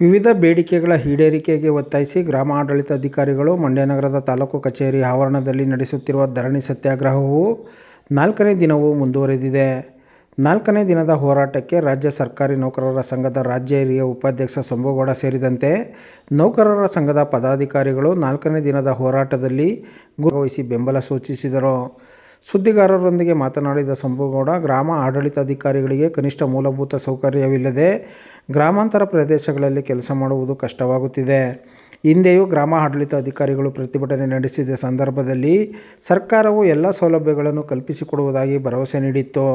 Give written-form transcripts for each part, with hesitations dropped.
ವಿವಿಧ ಬೇಡಿಕೆಗಳ ಈಡೇರಿಕೆಗೆ ಒತ್ತಾಯಿಸಿ ಗ್ರಾಮ ಆಡಳಿತಾಧಿಕಾರಿಗಳು ಮಂಡ್ಯ ನಗರದ ತಾಲೂಕು ಕಚೇರಿ ಆವರಣದಲ್ಲಿ ನಡೆಸುತ್ತಿರುವ ಧರಣಿ ಸತ್ಯಾಗ್ರಹವು 4ನೇ ದಿನವೂ ಮುಂದುವರೆದಿದೆ. 4ನೇ ದಿನದ ಹೋರಾಟಕ್ಕೆ ರಾಜ್ಯ ಸರ್ಕಾರಿ ನೌಕರರ ಸಂಘದ ರಾಜ್ಯ ಹಿರಿಯ ಉಪಾಧ್ಯಕ್ಷ ಶಂಭುಗೌಡ ಸೇರಿದಂತೆ ನೌಕರರ ಸಂಘದ ಪದಾಧಿಕಾರಿಗಳು 4ನೇ ದಿನದ ಹೋರಾಟದಲ್ಲಿ ಭಾಗವಹಿಸಿ ಬೆಂಬಲ ಸೂಚಿಸಿದರು. ಸುದ್ದಿಗಾರರೊಂದಿಗೆ ಮಾತನಾಡಿದ ಶಂಭುಗೌಡ, ಗ್ರಾಮ ಆಡಳಿತಾಧಿಕಾರಿಗಳಿಗೆ ಕನಿಷ್ಠ ಮೂಲಭೂತ ಸೌಕರ್ಯವಿಲ್ಲದೆ ಗ್ರಾಮಾಂತರ ಪ್ರದೇಶಗಳಲ್ಲಿ ಕೆಲಸ ಮಾಡುವುದು ಕಷ್ಟವಾಗುತ್ತಿದೆ. ಹಿಂದೆಯೂ ಗ್ರಾಮ ಆಡಳಿತಾಧಿಕಾರಿಗಳು ಪ್ರತಿಭಟನೆ ನಡೆಸಿದ ಸಂದರ್ಭದಲ್ಲಿ ಸರ್ಕಾರವು ಎಲ್ಲ ಸೌಲಭ್ಯಗಳನ್ನು ಕಲ್ಪಿಸಿಕೊಡುವುದಾಗಿ ಭರವಸೆ ನೀಡಿತ್ತು.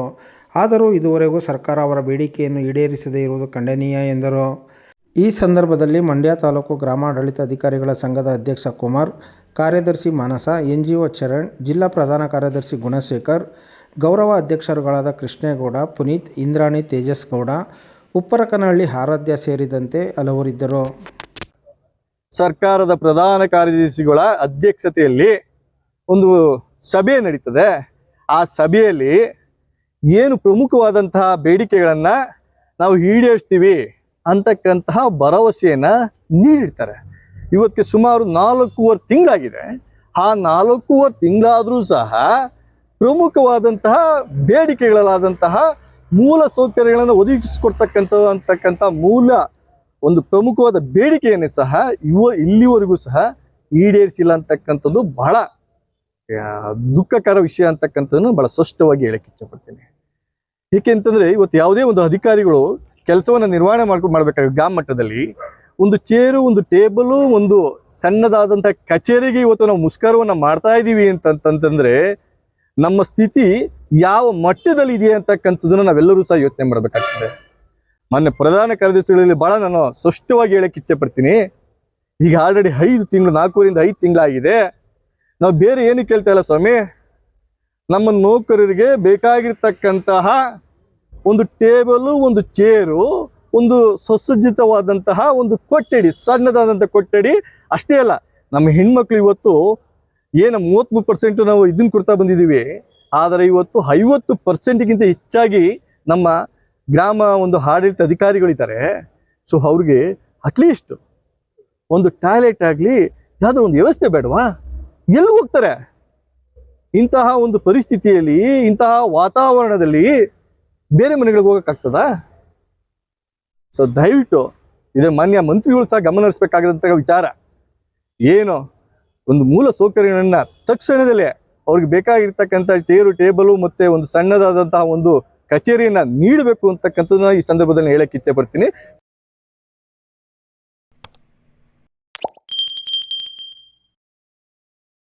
ಆದರೂ ಇದುವರೆಗೂ ಸರ್ಕಾರ ಅವರ ಬೇಡಿಕೆಯನ್ನು ಈಡೇರಿಸದೇ ಇರುವುದು ಖಂಡನೀಯ ಎಂದರು. ಈ ಸಂದರ್ಭದಲ್ಲಿ ಮಂಡ್ಯ ತಾಲೂಕು ಗ್ರಾಮಾಡಳಿತಾಧಿಕಾರಿಗಳ ಸಂಘದ ಅಧ್ಯಕ್ಷ ಕುಮಾರ್, ಕಾರ್ಯದರ್ಶಿ ಮಾನಸ, NGO ಚರಣ್, ಜಿಲ್ಲಾ ಪ್ರಧಾನ ಕಾರ್ಯದರ್ಶಿ ಗುಣಶೇಖರ್, ಗೌರವ ಅಧ್ಯಕ್ಷರುಗಳಾದ ಕೃಷ್ಣೇಗೌಡ, ಪುನೀತ್, ಇಂದ್ರಾಣಿ, ತೇಜಸ್ ಗೌಡ, ಉಪ್ಪರಕನಹಳ್ಳಿ ಆರಾಧ್ಯ ಸೇರಿದಂತೆ ಹಲವರಿದ್ದರು. ಸರ್ಕಾರದ ಪ್ರಧಾನ ಕಾರ್ಯದರ್ಶಿಗಳ ಅಧ್ಯಕ್ಷತೆಯಲ್ಲಿ ಒಂದು ಸಭೆ ನಡೀತದೆ. ಆ ಸಭೆಯಲ್ಲಿ ಏನು ಪ್ರಮುಖವಾದಂತಹ ಬೇಡಿಕೆಗಳನ್ನು ನಾವು ಈಡೇರಿಸ್ತೀವಿ ಅಂತಕ್ಕಂತಹ ಭರವಸೆಯನ್ನು ನೀಡಿರ್ತಾರೆ. ಇವತ್ತಿಗೆ ಸುಮಾರು 4.5 ತಿಂಗಳಾಗಿದೆ. ಆ 4.5 ತಿಂಗಳಾದರೂ ಸಹ ಪ್ರಮುಖವಾದಂತಹ ಬೇಡಿಕೆಗಳಾದಂತಹ ಮೂಲ ಸೌಕರ್ಯಗಳನ್ನು ಒದಗಿಸಿಕೊಡ್ತಕ್ಕಂಥ ಮೂಲ ಒಂದು ಪ್ರಮುಖವಾದ ಬೇಡಿಕೆಯನ್ನು ಸಹ ಇಲ್ಲಿವರೆಗೂ ಸಹ ಈಡೇರಿಸಿಲ್ಲ ಅಂತಕ್ಕಂಥದ್ದು ಬಹಳ ದುಃಖಕರ ವಿಷಯ ಅಂತಕ್ಕಂಥದ್ದನ್ನು ಬಹಳ ಸ್ಪಷ್ಟವಾಗಿ ಹೇಳಕ್ಕೆ ಇಷ್ಟಪಡ್ತೀನಿ. ಏಕೆಂತಂದ್ರೆ ಇವತ್ತು ಯಾವುದೇ ಒಂದು ಅಧಿಕಾರಿಗಳು ಕೆಲಸವನ್ನು ನಿರ್ವಹಣೆ ಮಾಡಬೇಕಾಗಿ ಗ್ರಾಮ ಮಟ್ಟದಲ್ಲಿ ಒಂದು ಚೇರು, ಒಂದು ಟೇಬಲು, ಒಂದು ಸಣ್ಣದಾದಂಥ ಕಚೇರಿಗೆ ಇವತ್ತು ನಾವು ಮುಷ್ಕರವನ್ನು ಮಾಡ್ತಾ ಇದ್ದೀವಿ ಅಂತಂತಂದ್ರೆ ನಮ್ಮ ಸ್ಥಿತಿ ಯಾವ ಮಟ್ಟದಲ್ಲಿ ಇದೆ ಅಂತಕ್ಕಂಥದ್ದನ್ನು ನಾವೆಲ್ಲರೂ ಸಹ ಯೋಚನೆ ಮಾಡಬೇಕಾಗ್ತದೆ. ಮೊನ್ನೆ ಪ್ರಧಾನ ಕಾರ್ಯದರ್ಶಿಗಳಲ್ಲಿ ಬಹಳ ನಾನು ಸ್ಪಷ್ಟವಾಗಿ ಹೇಳಕ್ಕೆ ಇಚ್ಛೆ ಪಡ್ತೀನಿ. ಈಗ ಆಲ್ರೆಡಿ 5 ತಿಂಗಳು, 4ರಿಂದ 5 ತಿಂಗಳಾಗಿದೆ. ನಾವು ಬೇರೆ ಏನು ಕೇಳ್ತಾ ಇಲ್ಲ ಸ್ವಾಮಿ. ನಮ್ಮ ನೌಕರರಿಗೆ ಬೇಕಾಗಿರ್ತಕ್ಕಂತಹ ಒಂದು ಟೇಬಲು, ಒಂದು ಚೇರು, ಒಂದು ಸುಸಜ್ಜಿತವಾದಂತಹ ಒಂದು ಕೊಠಡಿ, ಸಣ್ಣದಾದಂಥ ಕೊಠಡಿ ಅಷ್ಟೇ ಅಲ್ಲ. ನಮ್ಮ ಹೆಣ್ಮಕ್ಳು ಇವತ್ತು ಏನು 33% ನಾವು ಇದನ್ನು ಕೊಡ್ತಾ ಬಂದಿದ್ದೀವಿ. ಆದರೆ ಇವತ್ತು 50%ಗಿಂತ ಹೆಚ್ಚಾಗಿ ನಮ್ಮ ಗ್ರಾಮ ಒಂದು ಆಡಳಿತ ಅಧಿಕಾರಿಗಳಿದ್ದಾರೆ. ಸೊ ಅವ್ರಿಗೆ ಅಟ್ಲೀಸ್ಟ್ ಒಂದು ಟಾಯ್ಲೆಟ್ ಆಗಲಿ, ಯಾವುದೋ ಒಂದು ವ್ಯವಸ್ಥೆ ಬೇಡವಾ? ಎಲ್ಲಿ ಹೋಗ್ತಾರೆ? ಇಂತಹ ಒಂದು ಪರಿಸ್ಥಿತಿಯಲ್ಲಿ, ಇಂತಹ ವಾತಾವರಣದಲ್ಲಿ ಬೇರೆ ಮನೆಗಳಿಗೆ ಹೋಗೋಕ್ಕಾಗ್ತದಾ? ಸೊ ದಯವಿಟ್ಟು ಇದೇ ಮಾನ್ಯ ಮಂತ್ರಿಗಳು ಸಹ ಗಮನ ಹರಿಸಬೇಕಾದಂಥ ವಿಚಾರ. ಏನು ಒಂದು ಮೂಲ ಸೌಕರ್ಯಗಳನ್ನ ತಕ್ಷಣದಲ್ಲೇ ಅವ್ರಿಗೆ ಬೇಕಾಗಿರ್ತಕ್ಕಂಥ ಚೇರು, ಟೇಬಲು ಮತ್ತು ಒಂದು ಸಣ್ಣದಾದಂತಹ ಒಂದು ಕಚೇರಿಯನ್ನು ನೀಡಬೇಕು ಅಂತಕ್ಕಂಥದ್ದನ್ನ ಈ ಸಂದರ್ಭದಲ್ಲಿ ಹೇಳಕ್ಕೆ ಇಚ್ಛೆ ಪಡ್ತೀನಿ.